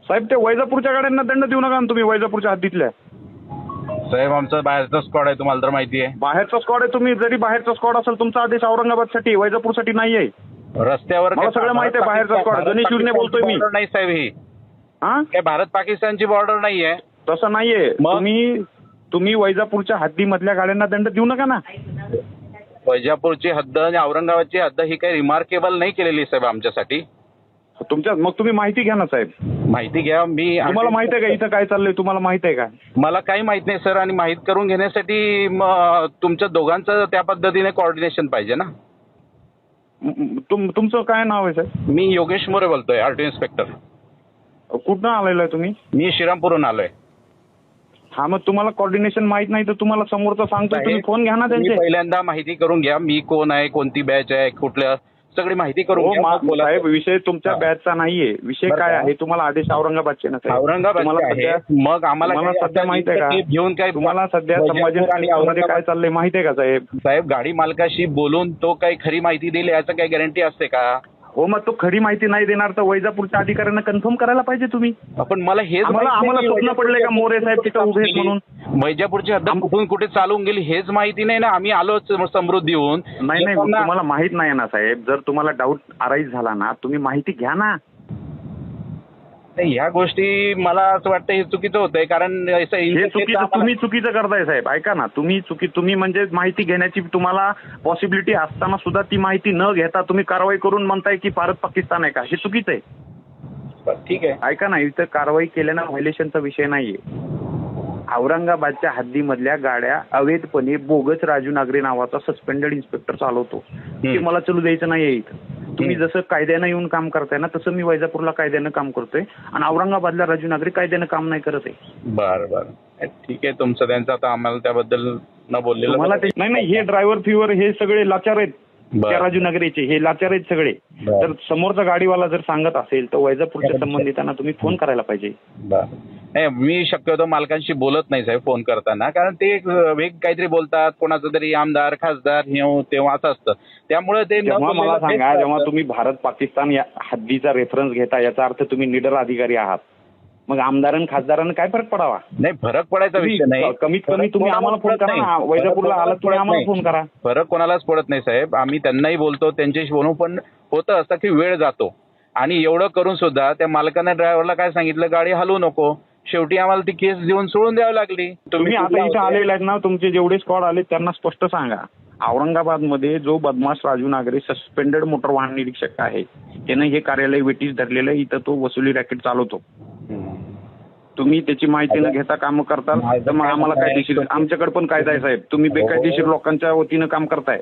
साहेब ते वैजापूरच्या गाड्यांना दंड देऊ नका ना तुम्ही, वैजापूरच्या हद्दीतल्या. साहेब आमचा बाहेरचा स्क्वॉड आहे, तुम्हाला तर माहिती आहे. बाहेरचा स्क्वॉड आहे, तुम्ही जरी बाहेरचा स्क्वॉड असेल तुमचा आदेश औरंगाबादसाठी वैजापूरसाठी नाही आहे. रस्त्यावर मला सगळं माहिती आहे. बाहेरचा स्क्वॉड गणेश शिवने बोलतोय मी. नाही साहेब, ही हा काय भारत पाकिस्तानची बॉर्डर नाही आहे. तसं नाहीये. तुम्ही वैजापूरच्या हद्दीमधल्या गाड्यांना दंड देऊ नका ना. वैजापूरची हद्द आणि औरंगाबादची हद्द ही काही रिमार्केबल नाही केलेली साहेब आमच्यासाठी. मग तुम्ही माहिती घ्या ना साहेब. माहिती घ्या. तुम्हाला माहित आहे का इथं काय चाललंय, तुम्हाला माहित आहे का? मला काही माहित नाही सर, आणि माहित करून घेण्यासाठी तुमच्या दोघांचं त्या पद्धतीने कोऑर्डिनेशन पाहिजे ना. तुमचं काय नाव आहे साहेब? मी योगेश मोरे बोलतोय, आरटीओ इन्स्पेक्टर. कुठनं आलेलं आहे तुम्ही? मी श्रीरामपूरहून आलोय. हा, मग तुम्हाला कोऑर्डिनेशन माहित नाही तर तुम्हाला समोरचा सांगतो, तुम्ही फोन घ्या ना त्यांचे. पहिल्यांदा माहिती करून घ्या, मी कोण आहे, कोणती बॅच आहे, कुठल्या सगळी माहिती करून घ्या. साहेब विषय तुमच्या बॅचचा नाहीये. विषय काय आहे, तुम्हाला आदेश औरंगाबादचे ना साहेब. मग आम्हाला सध्या माहित आहे का घेऊन काय तुम्हाला सध्या संभाजीनगरमध्ये काय चाललंय माहिती आहे का साहेब? साहेब गाडी मालकाशी बोलून तो काही खरी माहिती देईल याचं काही गॅरंटी असते का? हो, मग तो खरी माहिती नाही देणार तर वैजापूरच्या अधिकाऱ्यांना कन्फर्म करायला पाहिजे तुम्ही. आपण मला हेच आम्हाला स्वप्न पडले का मोरे साहेब तिथं उभे म्हणून? वैजापूरची हद्द कुठून कुठे चालून गेली हेच माहिती नाही ना. आम्ही आलो समृद्धी होऊन. नाही तुम्हाला माहित नाही ना साहेब. जर तुम्हाला डाऊट अराईज झाला ना तुम्ही माहिती घ्या ना. ह्या गोष्टी मला असं वाटतं हे चुकीचं होतंय, कारण तुम्ही चुकीचं करताय साहेब. ऐका ना, तुम्ही म्हणजे माहिती घेण्याची तुम्हाला पॉसिबिलिटी असताना सुद्धा ती माहिती न घेता तुम्ही कारवाई करून म्हणताय की भारत पाकिस्तान आहे का, हे चुकीचं आहे. ठीक आहे, ऐका ना, इथं कारवाई केल्यानं व्हायलेशनचा विषय नाहीये. औरंगाबादच्या हद्दीमधल्या गाड्या अवैधपणे बोगस राजू नागरे नावाचा सस्पेंडेड इन्स्पेक्टर चालवतो. ते मला चलू द्यायचं नाहीये इथं. तुम्ही जसं कायद्यानं येऊन काम करताय ना तसं मी वैजापूरला कायद्यानं काम करतोय आणि औरंगाबादला राजू नागरे कायद्यानं काम नाही करत आहे. बरं ठीक आहे तुमचं त्यांचं. आता आम्हाला त्याबद्दल न बोललेलं मला नाही, हे ड्रायव्हर फिवर हे सगळे लाचार आहेत. त्या राजू नगरेचे हे लाचार आहेत सगळे. तर समोरचा गाडीवाला जर सांगत असेल तर वैजापूरच्या संबंधितांना तुम्ही फोन करायला पाहिजे. नाही, मी शक्यतो मालकांशी बोलत नाही साहेब फोन करताना, कारण ते वेग काहीतरी बोलतात, कोणाचं तरी आमदार खासदार तेव्हा असं असतं. त्यामुळे ते मला सांगा, जेव्हा तुम्ही भारत पाकिस्तान या हद्दीचा रेफरन्स घेता याचा अर्थ तुम्ही निडर अधिकारी आहात. मग आमदारांना खासदारांना काय फरक पडावा? नाही, फरक पडायचा विषय नाही. कमीत कमी तुम्ही आम्हाला फोन करा ना. वैजापूरला आलात तुम्ही आम्हाला फोन करा. फरक कोणालाच पडत नाही साहेब. आम्ही त्यांनाही बोलतो, त्यांच्याशी बोलू, पण होतं असं की वेळ जातो. आणि एवढं करून सुद्धा त्या मालकाने ड्रायव्हरला काय सांगितलं, गाडी हलवू नको. शेवटी आम्हाला ती केस देऊन सोडून द्यावी लागली. तुम्ही आता इथे आलेले आहेत ना, तुमचे जेवढे स्क्वॉड आले त्यांना स्पष्ट सांगा, औरंगाबादमध्ये जो बदमाश राजू नागरे सस्पेंडेड मोटर वाहन निरीक्षक आहे त्यानं हे कार्यालय वेटीस धरलेलं आहे. इथं तो वसुली रॅकेट चालवतो. तुम्ही त्याची माहिती न घेता काम करताल तर मग आम्हाला कायदेशीर, आमच्याकडे पण कायदा आहे साहेब. तुम्ही बेकायदेशीर लोकांच्या वतीनं काम करताय.